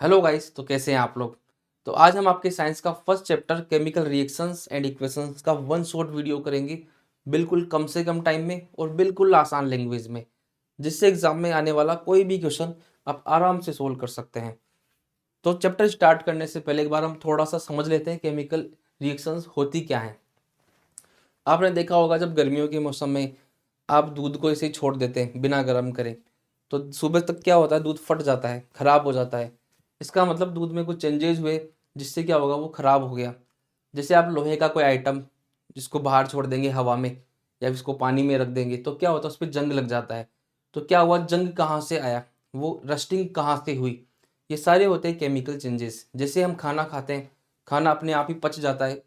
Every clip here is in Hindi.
हेलो गाइस, तो कैसे हैं आप लोग। तो आज हम आपके साइंस का first chapter chemical reactions and equations का वन शॉट वीडियो करेंगे, बिल्कुल कम से कम टाइम में और बिल्कुल आसान लैंग्वेज में, जिससे एग्जाम में आने वाला कोई भी क्वेश्चन आप आराम से सोल्व कर सकते हैं। तो चैप्टर स्टार्ट करने से पहले एक बार हम थोड़ा सा समझ लेते हैं केमिकल रिएक्शंस होती क्या हैं। आपने देखा होगा जब गर्मियों के मौसम में आप दूध को ऐसे ही छोड़ देते हैं बिना गर्म करे, तो सुबह तक क्या होता है, दूध फट जाता है, खराब हो जाता है। इसका मतलब दूध में कुछ चेंजेस हुए, जिससे क्या होगा, वो खराब हो गया। जैसे आप लोहे का कोई आइटम जिसको बाहर छोड़ देंगे हवा में या इसको पानी में रख देंगे, तो क्या होता है, उस पर जंग लग जाता है। तो क्या हुआ, जंग कहाँ से आया, वो रस्टिंग कहाँ से हुई, ये सारे होते हैं केमिकल चेंजेस। जैसे हम खाना खाते हैं, खाना अपने आप ही पच जाता है।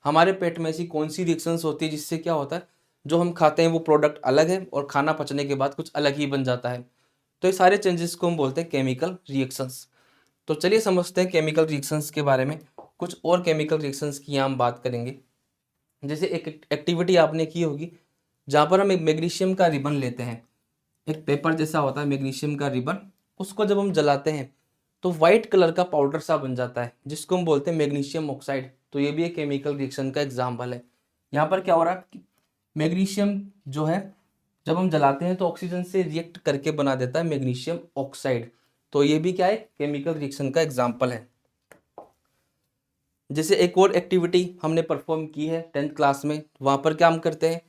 हमारे पेट में ऐसी कौन सी रिएक्शंस होती है जिससे क्या होता है, जो हम खाते हैं वो प्रोडक्ट अलग है और खाना पचने के बाद कुछ अलग ही बन जाता है। तो ये सारे चेंजेस को हम बोलते हैं केमिकल रिएक्शंस। तो चलिए समझते हैं केमिकल रिएक्शंस के बारे में। कुछ और केमिकल रिएक्शंस की यहाँ हम बात करेंगे। जैसे एक एक्टिविटी आपने की होगी जहाँ पर हम एक मैग्नीशियम का रिबन लेते हैं, एक पेपर जैसा होता है मैग्नीशियम का रिबन। उसको जब हम जलाते हैं तो वाइट कलर का पाउडर सा बन जाता है, जिसको हम बोलते हैं मैग्नीशियम ऑक्साइड। तो ये भी एक केमिकल रिएक्शन का एग्जाम्पल है। यहाँ पर क्या हो रहा है कि मैग्नीशियम जो है, जब हम जलाते हैं तो ऑक्सीजन से रिएक्ट करके बना देता है मैग्नीशियम ऑक्साइड। तो ये भी क्या है, केमिकल रिएक्शन का एग्जाम्पल है। जैसे एक और एक्टिविटी हमने परफॉर्म की है 10th क्लास में, वहाँ पर क्या हम करते हैं,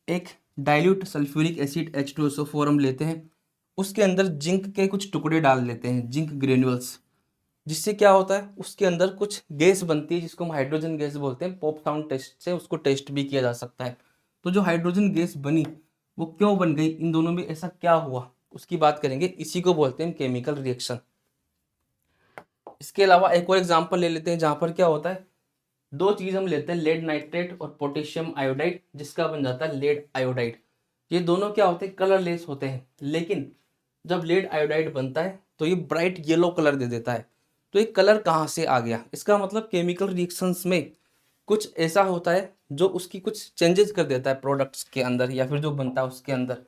एक डाइल्यूट सल्फ्यूरिक एसिड H2SO4 हम लेते हैं, उसके अंदर जिंक के कुछ टुकड़े डाल देते हैं, जिंक ग्रेन्यूल्स। जिससे क्या होता है, उसके अंदर कुछ गैस बनती है जिसको हम हाइड्रोजन गैस बोलते हैं। पॉप साउंड टेस्ट से उसको टेस्ट भी किया जा सकता है। तो जो हाइड्रोजन गैस बनी, वो क्यों बन गई, इन दोनों में ऐसा क्या हुआ, उसकी बात करेंगे। इसी को बोलते हैं केमिकल रिएक्शन। इसके अलावा एक और एग्जांपल ले लेते हैं जहां पर क्या होता है, दो चीज हम लेते हैं, लेड नाइट्रेट और पोटेशियम आयोडाइड, जिसका बन जाता है लेड आयोडाइड। ये दोनों क्या होते हैं, कलरलेस होते हैं। लेकिन जब लेड आयोडाइड बनता है तो ये ब्राइट येलो कलर दे देता है। तो ये कलर कहाँ से आ गया, इसका मतलब केमिकल रिएक्शंस में कुछ ऐसा होता है जो उसकी कुछ चेंजेस कर देता है प्रोडक्ट्स के अंदर या फिर जो बनता है उसके अंदर।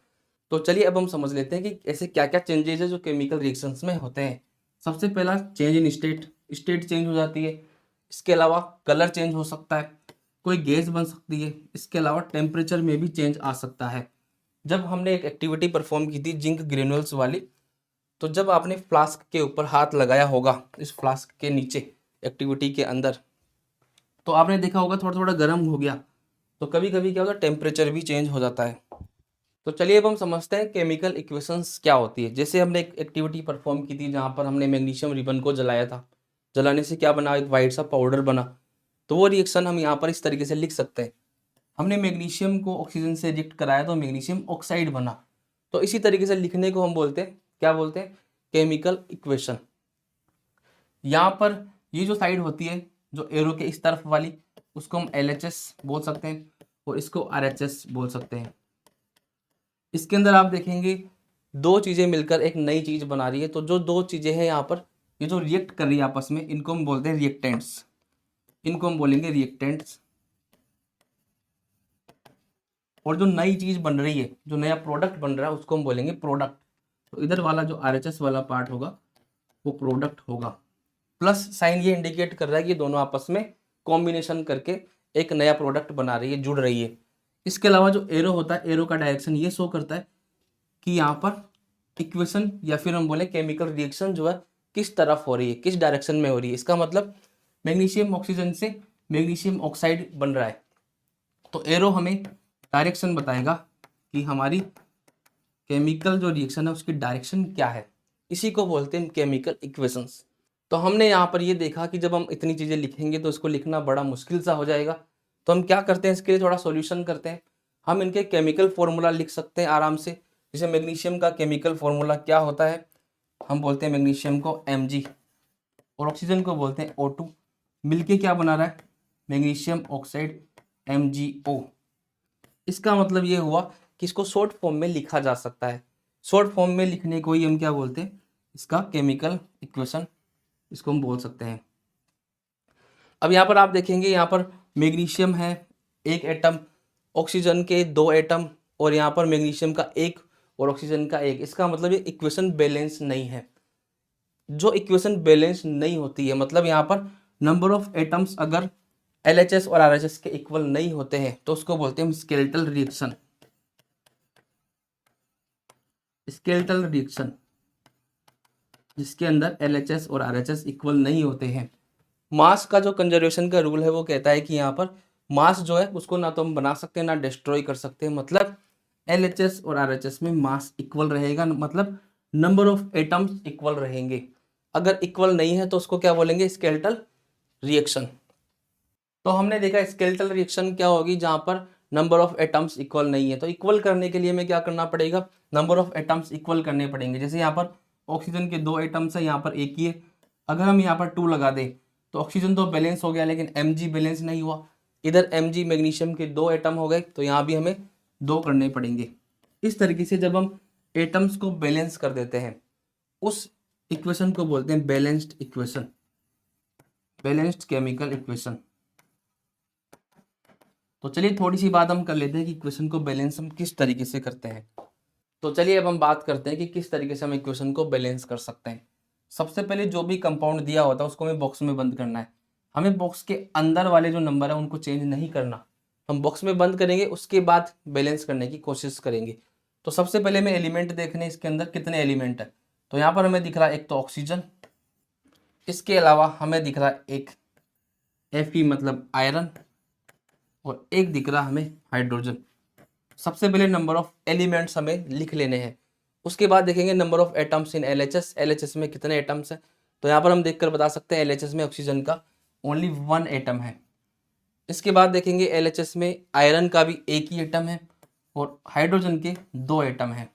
तो चलिए अब हम समझ लेते हैं कि ऐसे क्या क्या चेंजेस है जो केमिकल रिएक्शंस में होते हैं। सबसे पहला, change in state, state change हो जाती है। इसके अलावा कलर चेंज हो सकता है, कोई गैस बन सकती है। इसके अलावा टेम्परेचर में भी चेंज आ सकता है। जब हमने एक एक्टिविटी परफॉर्म की थी जिंक ग्रेन्यूल्स वाली, तो जब आपने फ्लास्क के ऊपर हाथ लगाया होगा, इस फ्लास्क के नीचे एक्टिविटी के अंदर, तो आपने देखा होगा थोड़ा थोड़ा गर्म हो गया। तो कभी कभी क्या होता है, टेम्परेचर भी चेंज हो जाता है। तो चलिए अब हम समझते हैं केमिकल इक्वेशंस क्या होती है। जैसे हमने एक एक्टिविटी परफॉर्म की थी जहाँ पर हमने मैग्नीशियम रिबन को जलाया था। जलाने से क्या बना, एक वाइट सा पाउडर बना। तो वो रिएक्शन हम यहाँ पर इस तरीके से लिख सकते हैं, हमने मैग्नीशियम को ऑक्सीजन से रिएक्ट कराया तो मैग्नीशियम ऑक्साइड बना। तो इसी तरीके से लिखने को हम बोलते हैं, क्या बोलते हैं, केमिकल इक्वेशन। यहाँ पर ये जो साइड होती है, जो एरो के इस तरफ वाली, उसको हम LHS बोल सकते हैं और इसको RHS बोल सकते हैं। इसके अंदर आप देखेंगे दो चीजें मिलकर एक नई चीज बना रही है। तो जो दो चीजें हैं यहाँ पर, ये जो रिएक्ट कर रही है आपस में, इनको हम बोलते हैं रिएक्टेंट्स। इनको हम बोलेंगे रिएक्टेंट्स। और जो नई चीज बन रही है, जो नया प्रोडक्ट बन रहा है, उसको हम बोलेंगे प्रोडक्ट। तो इधर वाला जो RHS वाला पार्ट होगा वो प्रोडक्ट होगा। प्लस साइन ये इंडिकेट कर रहा है कि दोनों आपस में कॉम्बिनेशन करके एक नया प्रोडक्ट बना रही है, जुड़ रही है। इसके अलावा जो एरो होता है, एरो का डायरेक्शन ये शो करता है कि यहाँ पर इक्वेशन या फिर हम बोले केमिकल रिएक्शन जो है किस तरफ हो रही है, किस डायरेक्शन में हो रही है। इसका मतलब मैग्नीशियम ऑक्सीजन से मैग्नीशियम ऑक्साइड बन रहा है। तो एरो हमें डायरेक्शन बताएगा कि हमारी केमिकल जो रिएक्शन है उसकी डायरेक्शन क्या है। इसी को बोलते हैं केमिकल इक्वेशंस। तो हमने यहाँ पर ये देखा कि जब हम इतनी चीज़ें लिखेंगे तो इसको लिखना बड़ा मुश्किल सा हो जाएगा। तो हम क्या करते हैं, इसके लिए थोड़ा सॉल्यूशन करते हैं। हम इनके केमिकल फॉर्मूला लिख सकते हैं आराम से। जैसे मैग्नीशियम का केमिकल फॉर्मूला क्या होता है, हम बोलते हैं मैग्नीशियम को Mg और ऑक्सीजन को बोलते हैं O2। मिलके क्या बना रहा है, मैग्नीशियम ऑक्साइड MgO। इसका मतलब ये हुआ कि इसको शॉर्ट फॉर्म में लिखा जा सकता है। शॉर्ट फॉर्म में लिखने को ही हम क्या बोलते हैं, इसका केमिकल इक्वेशन, इसको हम बोल सकते हैं। अब यहाँ पर आप देखेंगे, यहाँ पर मैग्नीशियम है एक एटम, ऑक्सीजन के दो एटम, और यहाँ पर मैग्नीशियम का एक और ऑक्सीजन का एक। इसका मतलब ये इक्वेशन बैलेंस नहीं है। जो इक्वेशन बैलेंस नहीं होती है, मतलब यहाँ पर नंबर ऑफ एटम्स अगर LHS और RHS के इक्वल नहीं होते हैं तो उसको बोलते हैं हम स्केलेटल रिएक्शन। स्केलेटल रिएक्शन जिसके अंदर LHS और RHS इक्वल नहीं होते हैं। मास का जो कंजर्वेशन का रूल है वो कहता है कि यहाँ पर मास जो है उसको ना तो हम बना सकते हैं ना डिस्ट्रॉय कर सकते हैं, मतलब LHS और RHS में मास इक्वल रहेगा, मतलब नंबर ऑफ एटम्स इक्वल रहेंगे। अगर इक्वल नहीं है तो उसको क्या बोलेंगे, स्केलेटल रिएक्शन। तो हमने देखा स्केलेटल रिएक्शन क्या होगी, जहां पर नंबर ऑफ एटम्स इक्वल नहीं है। तो इक्वल करने के लिए हमें क्या करना पड़ेगा, नंबर ऑफ एटम्स इक्वल करने पड़ेंगे। जैसे यहाँ पर ऑक्सीजन के 2 एटम्स है, यहाँ पर एक ही है, अगर हम यहाँ पर 2 लगा दें तो ऑक्सीजन तो बैलेंस हो गया, लेकिन Mg बैलेंस नहीं हुआ। इधर Mg मैग्नीशियम के 2 एटम हो गए, तो यहाँ भी हमें 2 करने पड़ेंगे। इस तरीके से जब हम एटम्स को बैलेंस कर देते हैं उस इक्वेशन को बोलते हैं balanced equation, balanced chemical equation. तो चलिए थोड़ी सी बात हम कर लेते हैं कि इक्वेशन को बैलेंस हम किस तरीके से करते हैं। तो चलिए अब हम बात करते हैं कि किस तरीके से हम इक्वेशन को बैलेंस कर सकते हैं। सबसे पहले जो भी कंपाउंड दिया होता है उसको हमें बॉक्स में बंद करना है। हमें बॉक्स के अंदर वाले जो नंबर है उनको चेंज नहीं करना, हम बॉक्स में बंद करेंगे, उसके बाद बैलेंस करने की कोशिश करेंगे। तो सबसे पहले हमें एलिमेंट देखने, इसके अंदर कितने एलिमेंट है। तो यहाँ पर हमें दिख रहा है एक तो ऑक्सीजन, इसके अलावा हमें दिख रहा है एक Fe मतलब आयरन, और एक दिख रहा हमें हाइड्रोजन। सबसे पहले नंबर ऑफ एलिमेंट्स हमें लिख लेने हैं, उसके बाद देखेंगे number of atoms in LHS। LHS में कितने एटम्स हैं, तो यहाँ पर हम देखकर बता सकते हैं LHS में ऑक्सीजन का ओनली 1 एटम है। इसके बाद देखेंगे LHS में आयरन का भी एक ही एटम है और हाइड्रोजन के 2 एटम हैं।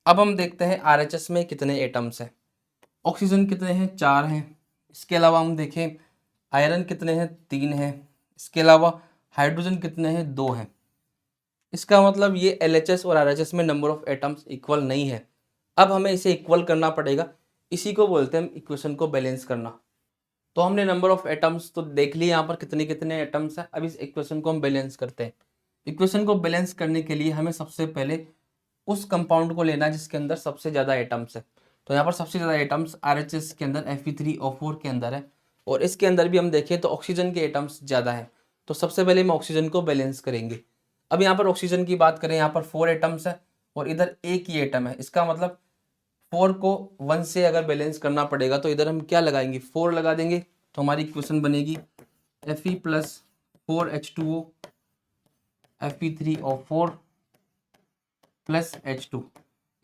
अब हम देखते हैं RHS में कितने एटम्स हैं। ऑक्सीजन कितने हैं, 4 हैं। इसके अलावा हम देखें आयरन कितने हैं, 3 हैं। इसके अलावा हाइड्रोजन कितने हैं, 2 हैं। इसका मतलब ये LHS और RHS में नंबर ऑफ एटम्स इक्वल नहीं है। अब हमें इसे इक्वल करना पड़ेगा, इसी को बोलते हैं इक्वेशन को बैलेंस करना। तो हमने नंबर ऑफ एटम्स तो देख लिए, यहाँ पर कितने कितने एटम्स हैं। अब इस इक्वेशन को हम बैलेंस करते हैं। इक्वेशन को बैलेंस करने के लिए हमें सबसे पहले उस कंपाउंड को लेना है जिसके अंदर सबसे ज़्यादा एटम्स है। तो यहाँ पर सबसे ज़्यादा एटम्स RHS के अंदर Fe3O4 के अंदर है, और इसके अंदर भी हम देखें तो ऑक्सीजन के एटम्स ज़्यादा है। तो सबसे पहले हम ऑक्सीजन को बैलेंस करेंगे। अब यहाँ पर ऑक्सीजन की बात करें, यहाँ पर 4 एटम्स है और इधर एक ही एटम है। इसका मतलब 4 को 1 से अगर बैलेंस करना पड़ेगा तो इधर हम क्या लगाएंगे, 4 लगा देंगे। तो हमारी इक्वेशन बनेगी Fe plus 4H2O Fe3O4 plus H2।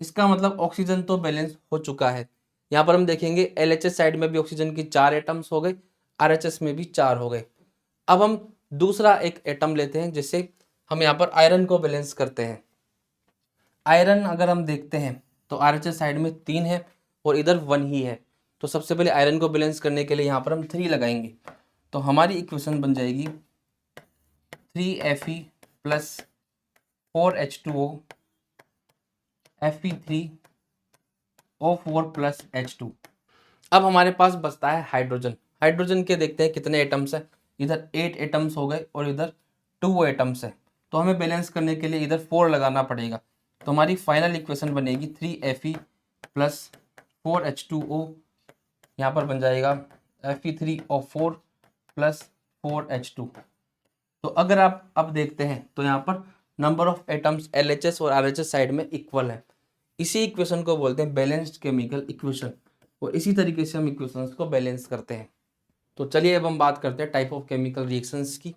इसका मतलब ऑक्सीजन तो बैलेंस हो चुका है। यहाँ पर हम देखेंगे LHS साइड में भी ऑक्सीजन की 4 एटम्स हो गए, RHS में भी 4 हो गए। अब हम दूसरा एक एटम लेते हैं, जिससे हम यहाँ पर आयरन को बैलेंस करते हैं। आयरन अगर हम देखते हैं तो RHS साइड में 3 है और इधर 1 ही है। तो सबसे पहले आयरन को बैलेंस करने के लिए यहाँ पर हम 3 लगाएंगे। तो हमारी इक्वेशन बन जाएगी 3Fe plus 4H2O Fe3O4 plus H2। अब हमारे पास बचता है हाइड्रोजन। हाइड्रोजन के देखते हैं कितने एटम्स हैं। इधर 8 एटम्स हो गए और इधर 2 एटम्स है। तो हमें बैलेंस करने के लिए इधर 4 लगाना पड़ेगा। तो हमारी फाइनल इक्वेशन बनेगी 3Fe प्लस 4H2O, यहाँ पर बन जाएगा Fe3O4 प्लस 4H2। तो अगर आप अब देखते हैं तो यहाँ पर नंबर ऑफ एटम्स LHS और RHS साइड में इक्वल है। इसी इक्वेशन को बोलते हैं बैलेंस्ड केमिकल इक्वेशन, और इसी तरीके से हम इक्वेशंस को बैलेंस करते हैं। तो चलिए अब हम बात करते हैं टाइप ऑफ केमिकल रिएक्शंस की।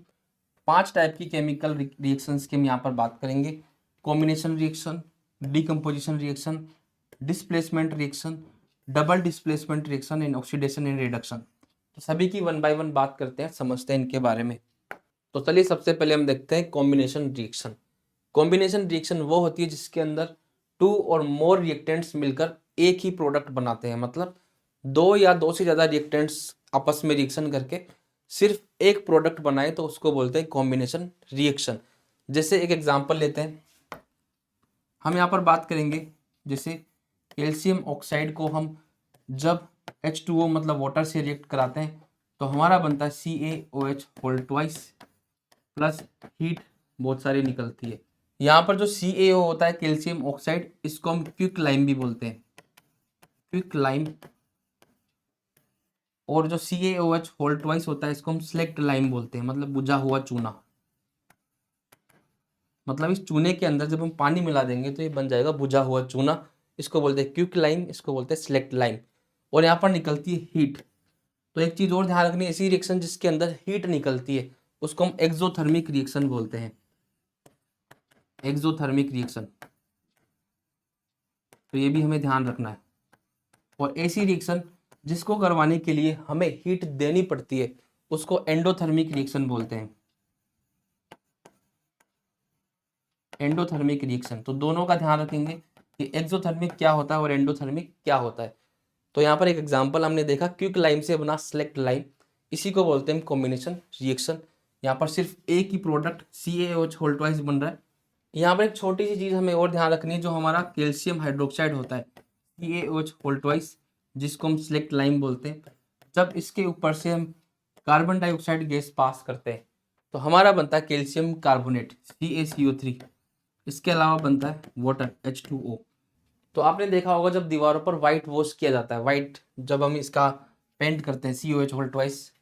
5 टाइप की केमिकल रिएक्शंस की हम यहाँ पर बात करेंगे। Combination reaction, decomposition reaction, displacement reaction, double displacement reaction and oxidation and reduction. तो सभी की 1 बाय 1 बात करते हैं, समझते हैं इनके बारे में। तो चलिए सबसे पहले हम देखते हैं कॉम्बिनेशन रिएक्शन। कॉम्बिनेशन रिएक्शन वो होती है जिसके अंदर 2 और मोर रिएक्टेंट्स मिलकर एक ही प्रोडक्ट बनाते हैं, मतलब 2 या 2 से ज़्यादा रिएक्टेंट्स आपस में रिएक्शन करके सिर्फ एक प्रोडक्ट बनाए तो उसको बोलते हैं कॉम्बिनेशन रिएक्शन। जैसे एक एग्जांपल लेते हैं, हम यहाँ पर बात करेंगे जैसे कैल्शियम ऑक्साइड को हम जब H2O मतलब वाटर से रिएक्ट कराते हैं तो हमारा बनता है CaOH whole twice plus heat बहुत सारी निकलती है। यहाँ पर जो CaO होता है कैल्शियम ऑक्साइड, इसको हम क्विक लाइम भी बोलते हैं। क्विक लाइम, और जो CaOH होल ट्वाइस होता है इसको हम सेलेक्ट लाइम बोलते हैं, मतलब बुझा हुआ चूना। मतलब इस चूने के अंदर जब हम पानी मिला देंगे तो ये बन जाएगा बुझा हुआ चूना। इसको बोलते हैं क्विक लाइम, इसको बोलते हैं सेलेक्ट लाइम। और यहाँ पर निकलती है हीट। तो एक चीज और ध्यान रखनी है, ऐसी रिएक्शन जिसके अंदर हीट निकलती है उसको हम एक्सोथर्मिक रिएक्शन बोलते हैं, एक्सोथर्मिक रिएक्शन। तो ये भी हमें ध्यान रखना है। और ऐसी रिएक्शन जिसको करवाने के लिए हमें हीट देनी पड़ती है उसको एंडोथर्मिक रिएक्शन बोलते हैं, एंडोथर्मिक रिएक्शन। तो दोनों का ध्यान रखेंगे कि एक्सोथर्मिक क्या होता है और एंडोथर्मिक क्या होता है। तो यहाँ पर एक एग्जांपल हमने देखा, क्विक लाइम से बना सेलेक्ट लाइम, इसी को बोलते हैं कॉम्बिनेशन रिएक्शन। यहाँ पर सिर्फ एक ही प्रोडक्ट CaOH होल ट्वाइस बन रहा है। यहाँ पर एक छोटी सी चीज हमें और ध्यान रखनी है, जो हमारा कैल्शियम हाइड्रोक्साइड होता है CaOH होल ट्वाइस, जिसको हम सेलेक्ट लाइम बोलते हैं, जब इसके ऊपर से हम कार्बन डाइऑक्साइड गैस पास करते हैं तो हमारा बनता है कैल्शियम कार्बोनेट CaCO3। इसके अलावा बनता है वाटर H2O। तो आपने देखा होगा जब दीवारों पर व्हाइट वॉश किया जाता है, व्हाइट जब हम इसका पेंट करते हैं CaOH होल ट्वाइस,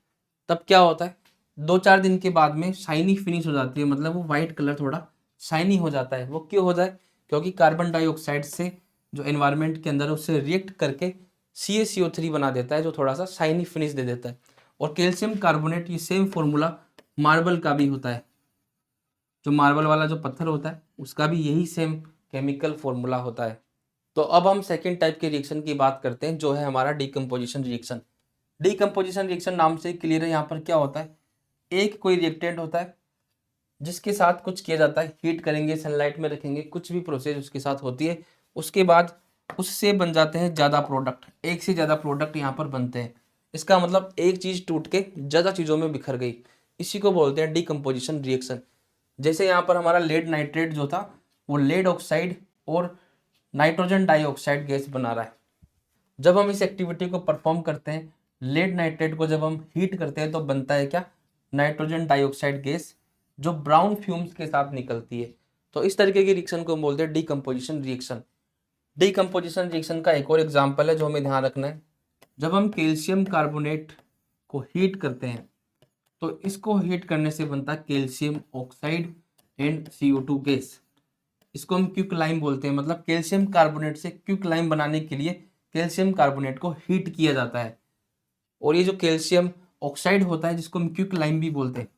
तब क्या होता है 2-4 दिन के बाद में शाइनी फिनिश हो जाती है, मतलब वो व्हाइट कलर थोड़ा शाइनी हो जाता है। वो क्यों हो जाए? क्योंकि कार्बन डाइऑक्साइड से जो एनवायरनमेंट के अंदर है उससे रिएक्ट करके CaCO3 बना देता है, जो थोड़ा सा शाइनी फिनिश दे देता है। और कैल्शियम कार्बोनेट, ये सेम फॉर्मूला मार्बल का भी होता है, जो मार्बल वाला जो पत्थर होता है उसका भी यही सेम केमिकल फॉर्मूला होता है। तो अब हम सेकेंड टाइप के रिएक्शन की बात करते हैं, जो है हमारा डीकम्पोजिशन रिएक्शन। डीकम्पोजिशन रिएक्शन नाम से क्लियर है, यहाँ पर क्या होता है, एक कोई रिएक्टेंट होता है जिसके साथ कुछ किया जाता है, हीट करेंगे, सनलाइट में रखेंगे, कुछ भी प्रोसेस उसके साथ होती है, उसके बाद उससे बन जाते हैं ज़्यादा प्रोडक्ट, एक से ज़्यादा प्रोडक्ट यहाँ पर बनते हैं। इसका मतलब एक चीज़ टूट के ज़्यादा चीज़ों में बिखर गई, इसी को बोलते हैं डीकम्पोजिशन रिएक्शन। जैसे यहाँ पर हमारा लेड नाइट्रेट जो था वो लेड ऑक्साइड और नाइट्रोजन डाइऑक्साइड गैस बना रहा है। जब हम इस एक्टिविटी को परफॉर्म करते हैं, लेड नाइट्रेट को जब हम हीट करते हैं तो बनता है क्या, नाइट्रोजन डाइऑक्साइड गैस, जो ब्राउन फ्यूम्स के साथ निकलती है। तो इस तरीके की रिएक्शन को हम बोलते हैं डीकम्पोजिशन रिएक्शन। डीकम्पोजिशन रिएक्शन का एक और एग्जाम्पल है जो हमें ध्यान रखना है, जब हम कैल्शियम कार्बोनेट को हीट करते हैं तो इसको हीट करने से बनता है calcium oxide and CO2 gas. इसको हम क्विक लाइम बोलते हैं, मतलब कैल्शियम कार्बोनेट से क्विक लाइम बनाने के लिए कैल्शियम कार्बोनेट को हीट किया जाता है। और ये जो कैल्शियम ऑक्साइड होता है जिसको हम क्विक लाइम भी बोलते हैं,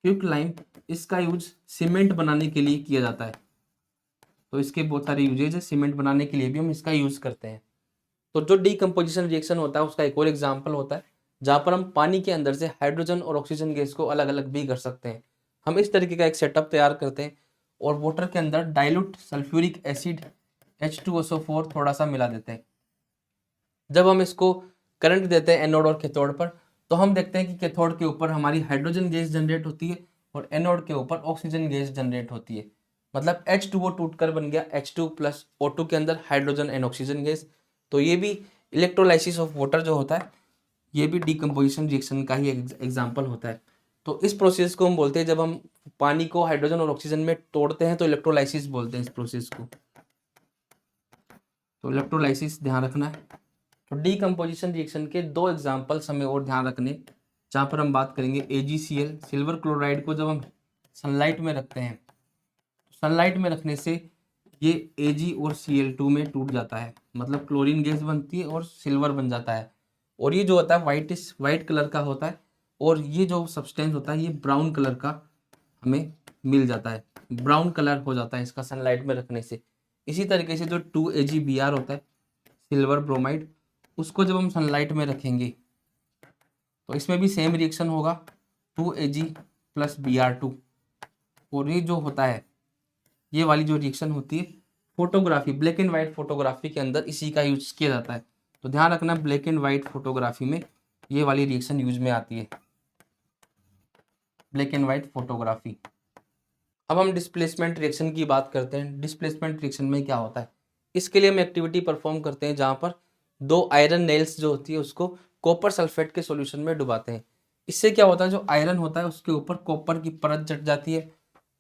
क्विक लाइम, इसका यूज सीमेंट बनाने के लिए किया जाता है। तो इसके बहुत सारे यूजेज है, सीमेंट बनाने के लिए भी हम इसका यूज करते हैं। तो जो डीकम्पोजिशन रिएक्शन होता है उसका एक और एग्जाम्पल होता है जहाँ पर हम पानी के अंदर से हाइड्रोजन और ऑक्सीजन गैस को अलग अलग भी कर सकते हैं। हम इस तरीके का एक सेटअप तैयार करते हैं और वाटर के अंदर डाइल्यूट सल्फ्यूरिक एसिड H2SO4 थोड़ा सा मिला देते हैं। जब हम इसको करंट देते हैं एनोड और कैथोड पर, तो हम देखते हैं कि कैथोड के ऊपर हमारी हाइड्रोजन गैस जनरेट होती है और एनोड के ऊपर ऑक्सीजन गैस जनरेट होती है। मतलब H2O टूटकर बन गया H2+O2 के अंदर हाइड्रोजन एंड ऑक्सीजन गैस। तो ये भी इलेक्ट्रोलाइसिस ऑफ वाटर जो होता है, ये भी डीकम्पोजिशन रिएक्शन का ही एग्जाम्पल होता है। तो इस प्रोसेस को हम बोलते हैं, जब हम पानी को हाइड्रोजन और ऑक्सीजन में तोड़ते हैं तो इलेक्ट्रोलाइसिस बोलते हैं इस प्रोसेस को। तो इलेक्ट्रोलाइसिस ध्यान रखना है। तो डीकम्पोजिशन रिएक्शन के दो एग्जाम्पल्स हमें और ध्यान रखने, जहाँ पर हम बात करेंगे AgCl, सिल्वर क्लोराइड को जब हम सनलाइट में रखते हैं, सनलाइट में रखने से ये Ag और Cl2 में टूट जाता है, मतलब क्लोरीन गैस बनती है और सिल्वर बन जाता है। और ये जो होता है वाइट कलर का होता है, और ये जो सब्सटेंस होता है ये ब्राउन कलर का हमें मिल जाता है, ब्राउन कलर हो जाता है इसका सनलाइट में रखने से। इसी तरीके से जो 2AgBr होता है, सिल्वर ब्रोमाइड, उसको जब हम सनलाइट में रखेंगे तो इसमें भी सेम रिएक्शन होगा, 2Ag+Br2। और ये जो होता है, ये वाली जो रिएक्शन होती है photography, black and white photography के अंदर इसी का यूज किया जाता है। तो ध्यान रखना, ब्लैक एंड व्हाइट फोटोग्राफी में ये वाली रिएक्शन यूज में आती है, ब्लैक एंड व्हाइट फोटोग्राफी। अब हम डिस्प्लेसमेंट रिएक्शन की बात करते हैं। डिस्प्लेसमेंट रिएक्शन में क्या होता है, इसके लिए हम एक्टिविटी परफॉर्म करते हैं जहाँ पर दो आयरन नेल्स जो होती है उसको कॉपर सल्फेट के सॉल्यूशन में डुबाते हैं। इससे क्या होता है, जो आयरन होता है उसके ऊपर कॉपर की परत जट जाती है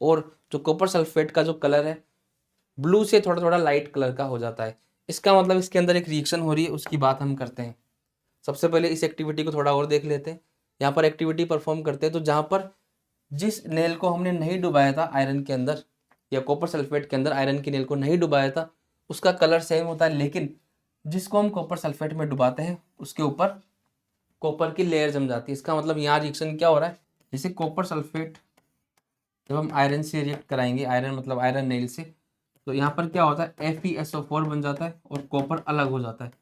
और जो कॉपर सल्फेट का जो कलर है ब्लू से थोड़ा थोड़ा लाइट कलर का हो जाता है। इसका मतलब इसके अंदर एक रिएक्शन हो रही है, उसकी बात हम करते हैं। सबसे पहले इस एक्टिविटी को थोड़ा और देख लेते हैं। यहाँ पर एक्टिविटी परफॉर्म करते हैं, तो जहाँ पर जिस नेल को हमने नहीं डुबाया था आयरन के अंदर या कॉपर सल्फेट के अंदर, आयरन की नेल को नहीं डुबाया था, उसका कलर सेम होता है। लेकिन जिसको हम कॉपर सल्फेट में डुबाते हैं उसके ऊपर कॉपर की लेयर जम जाती है। इसका मतलब यहाँ रिएक्शन क्या हो रहा है, जैसे कॉपर सल्फेट जब हम आयरन से रिएक्ट कराएंगे, आयरन मतलब आयरन नेल से, तो यहाँ पर क्या होता है FeSO4 बन जाता है और कॉपर अलग हो जाता है।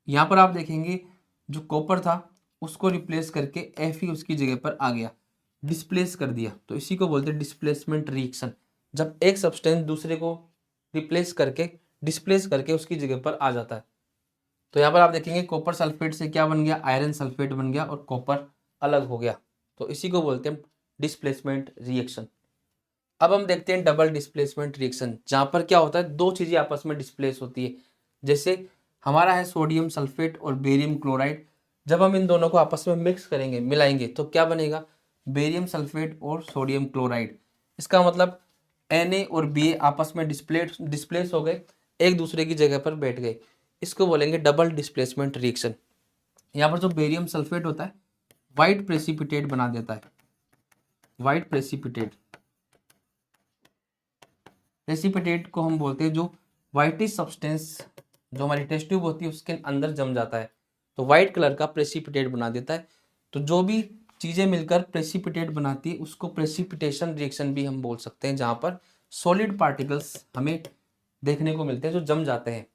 यहाँ पर आप देखेंगे जो कॉपर था उसको रिप्लेस करके Fe उसकी जगह पर आ गया, डिस्प्लेस कर दिया। तो इसी को बोलते हैं डिस्प्लेसमेंट रिएक्शन, जब एक सब्सटेंस दूसरे को रिप्लेस करके डिस्प्लेस करके उसकी जगह पर आ जाता है। तो यहाँ पर आप देखेंगे कॉपर सल्फेट से क्या बन गया, आयरन सल्फेट बन गया और कॉपर अलग हो गया। तो इसी को बोलते हैं डिस्प्लेसमेंट रिएक्शन। अब हम देखते हैं डबल डिस्प्लेसमेंट रिएक्शन, जहाँ पर क्या होता है दो चीज़ें आपस में डिस्प्लेस होती है। जैसे हमारा है सोडियम सल्फेट और बेरियम क्लोराइड, जब हम इन दोनों को आपस में मिक्स करेंगे, मिलाएंगे, तो क्या बनेगा, बेरियम सल्फेट और सोडियम क्लोराइड। इसका मतलब Na और Ba आपस में डिस्प्लेस हो गए, एक दूसरे की जगह पर बैठ गए। इसको बोलेंगे डबल डिस्प्लेसमेंट रिएक्शन। यहाँ पर जो बेरियम सल्फेट होता है वाइट प्रेसिपिटेट बना देता है, वाइट प्रेसिपिटेट। प्रेसिपिटेट को हम बोलते हैं जो वाइटिश सब्सटेंस जो हमारी टेस्ट ट्यूब होती है उसके अंदर जम जाता है, तो वाइट कलर का प्रेसिपिटेट बना देता है। तो जो भी चीज़ें मिलकर प्रेसिपिटेट बनाती है उसको प्रेसिपिटेशन रिएक्शन भी हम बोल सकते हैं, जहाँ पर सॉलिड पार्टिकल्स हमें देखने को मिलते हैं जो जम जाते हैं।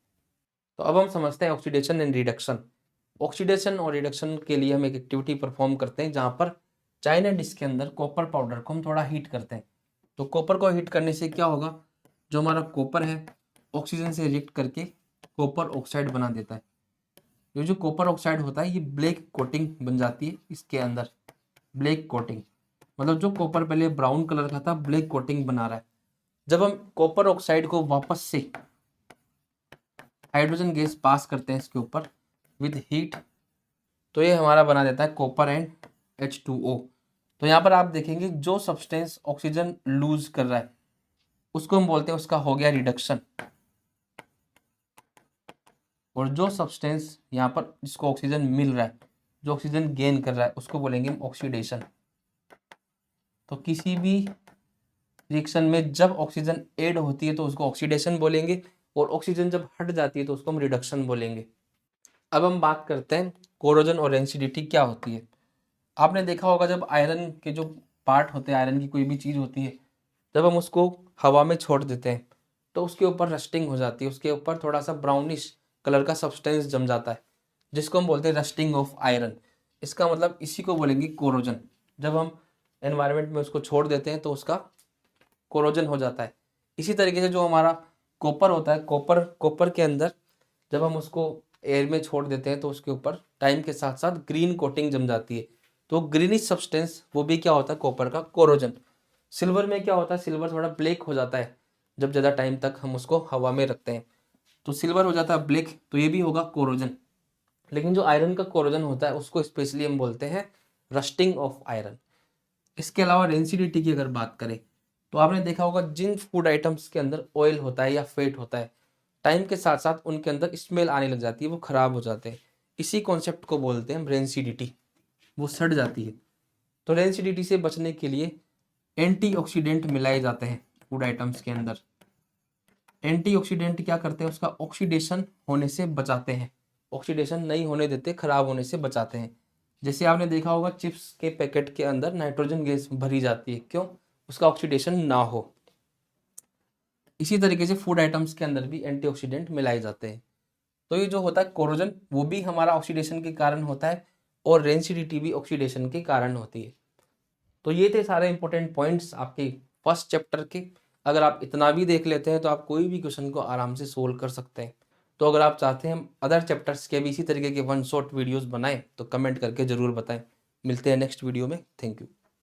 तो अब हम समझते हैं ऑक्सीडेशन एंड रिडक्शन। ऑक्सीडेशन और रिडक्शन के लिए हम एक एक्टिविटी परफॉर्म करते हैं, जहाँ पर चाइना डिश के अंदर कॉपर पाउडर को हम थोड़ा हीट करते हैं। तो कॉपर को हीट करने से क्या होगा, जो हमारा कॉपर है ऑक्सीजन से रिएक्ट करके कॉपर ऑक्साइड बना देता है। ये जो कॉपर ऑक्साइड होता है ये ब्लैक कोटिंग बन जाती है इसके अंदर, ब्लैक कोटिंग मतलब जो कॉपर पहले ब्राउन कलर का था ब्लैक कोटिंग बना रहा है। जब हम कॉपर ऑक्साइड को वापस से हाइड्रोजन गैस पास करते हैं इसके ऊपर विद हीट, तो ये हमारा बना देता है कॉपर एंड H2O। तो यहाँ पर आप देखेंगे जो सब्सटेंस ऑक्सीजन लूज कर रहा है उसको हम बोलते हैं उसका हो गया रिडक्शन, और जो सब्सटेंस यहाँ पर जिसको ऑक्सीजन मिल रहा है, जो ऑक्सीजन गेन कर रहा है, उसको बोलेंगे हम ऑक्सीडेशन। तो किसी भी रिएक्शन में जब ऑक्सीजन ऐड होती है तो उसको ऑक्सीडेशन बोलेंगे, और ऑक्सीजन जब हट जाती है तो उसको हम रिडक्शन बोलेंगे। अब हम बात करते हैं कोरोजन और रेंसिडिटी क्या होती है। आपने देखा होगा जब आयरन के जो पार्ट होते हैं, आयरन की कोई भी चीज़ होती है, जब हम उसको हवा में छोड़ देते हैं तो उसके ऊपर रस्टिंग हो जाती है, उसके ऊपर थोड़ा सा ब्राउनिश कलर का सब्सटेंस जम जाता है, जिसको हम बोलते हैं रस्टिंग ऑफ आयरन। इसका मतलब इसी को बोलेंगे कोरोजन। जब हम एनवायरनमेंट में उसको छोड़ देते हैं तो उसका कोरोजन हो जाता है। इसी तरीके से जो हमारा कॉपर होता है, कॉपर के अंदर जब हम उसको एयर में छोड़ देते हैं तो उसके ऊपर टाइम के साथ साथ ग्रीन कोटिंग जम जाती है, तो ग्रीनिश सब्सटेंस वो भी क्या होता है कॉपर का कोरोजन। सिल्वर में क्या होता है, सिल्वर थोड़ा ब्लैक हो जाता है जब ज़्यादा टाइम तक हम उसको हवा में रखते हैं, तो सिल्वर हो जाता है ब्लैक, तो ये भी होगा कोरोजन। लेकिन जो आयरन का कोरोजन होता है उसको स्पेशली हम बोलते हैं रस्टिंग ऑफ आयरन। इसके अलावा रेंसिडिटी की अगर बात करें तो आपने देखा होगा जिन फूड आइटम्स के अंदर ऑयल होता है या फैट होता है, टाइम के साथ साथ उनके अंदर स्मेल आने लग जाती है, वो खराब हो जाते हैं। इसी कॉन्सेप्ट को बोलते हैं रेंसिडिटी, वो सड़ जाती है। तो रेंसिडिटी से बचने के लिए एंटीऑक्सीडेंट मिलाए जाते हैं फूड आइटम्स के अंदर। एंटीऑक्सीडेंट क्या करते हैं, उसका ऑक्सीडेशन होने से बचाते हैं, ऑक्सीडेशन नहीं होने देते, खराब होने से बचाते हैं। जैसे आपने देखा होगा चिप्स के पैकेट के अंदर नाइट्रोजन गैस भरी जाती है, क्यों, उसका ऑक्सीडेशन ना हो। इसी तरीके से फूड आइटम्स के अंदर भी एंटीऑक्सीडेंट मिलाए जाते हैं। तो ये जो होता है कोरोजन वो भी हमारा ऑक्सीडेशन के कारण होता है, और रेंसिडिटी भी ऑक्सीडेशन के कारण होती है। तो ये थे सारे इंपॉर्टेंट पॉइंट्स आपके फर्स्ट चैप्टर के। अगर आप इतना भी देख लेते हैं तो आप कोई भी क्वेश्चन को आराम से सोल्व कर सकते हैं। तो अगर आप चाहते हैं हम अदर चैप्टर्स के भी इसी तरीके के वन शॉट वीडियोस बनाएं तो कमेंट करके ज़रूर बताएं। मिलते हैं नेक्स्ट वीडियो में। Thank you.